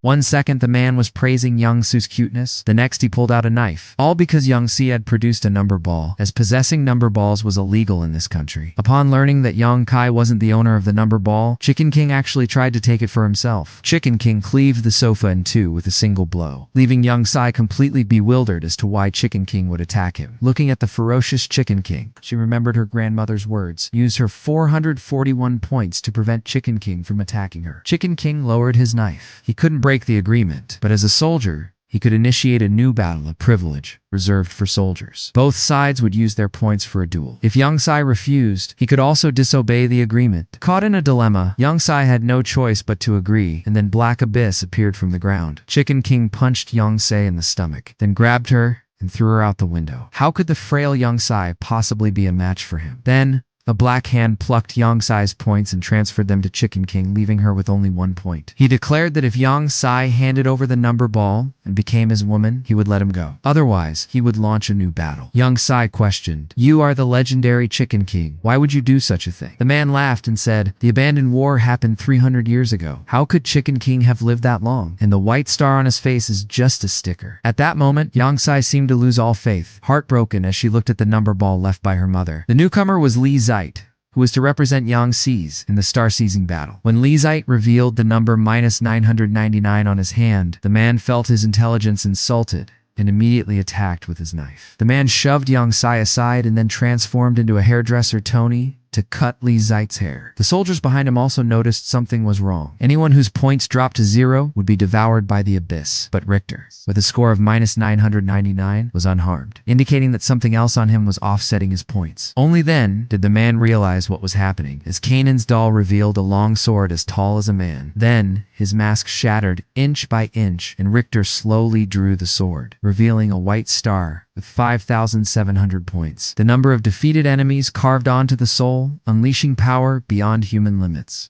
One second the man was praising Young Su's cuteness, the next he pulled out a knife. All because Young Si had produced a number ball, as possessing number balls was illegal in this country. Upon learning that Young Kai wasn't the owner of the number ball, Chicken King actually tried to take it for himself. Chicken King cleaved the sofa in two with a single blow, leaving Young Si completely bewildered as to why Chicken King would attack him. Looking at the ferocious Chicken King, she remembered her grandmother's words, used her 441 points to prevent Chicken King from attacking her. Chicken King lowered his knife. He couldn't break the agreement, but as a soldier, he could initiate a new battle, a privilege reserved for soldiers. Both sides would use their points for a duel. If Young Si refused, he could also disobey the agreement. Caught in a dilemma, Young Si had no choice but to agree, and then Black Abyss appeared from the ground. Chicken King punched Young Si in the stomach, then grabbed her and threw her out the window. How could the frail Young Si possibly be a match for him? Then, a black hand plucked Young Si's points and transferred them to Chicken King, leaving her with only 1 point. He declared that if Young Si handed over the number ball and became his woman, he would let him go. Otherwise, he would launch a new battle. Young Si questioned, "You are the legendary Chicken King. Why would you do such a thing?" The man laughed and said, "The abandoned war happened 300 years ago. How could Chicken King have lived that long?" And the white star on his face is just a sticker. At that moment, Young Si seemed to lose all faith, heartbroken as she looked at the number ball left by her mother. The newcomer was Lee Zite, who was to represent Young Si's in the star-seizing battle. When Lee Zite revealed the number -999 on his hand, the man felt his intelligence insulted and immediately attacked with his knife. The man shoved Young Si aside and then transformed into a hairdresser Tony to cut Lee Zite's hair. The soldiers behind him also noticed something was wrong. Anyone whose points dropped to 0 would be devoured by the abyss. But Richter, with a score of -999, was unharmed, indicating that something else on him was offsetting his points. Only then did the man realize what was happening, as Kanan's doll revealed a long sword as tall as a man. Then, his mask shattered inch by inch, and Richter slowly drew the sword, revealing a white star with 5,700 points. The number of defeated enemies carved onto the soul, unleashing power beyond human limits.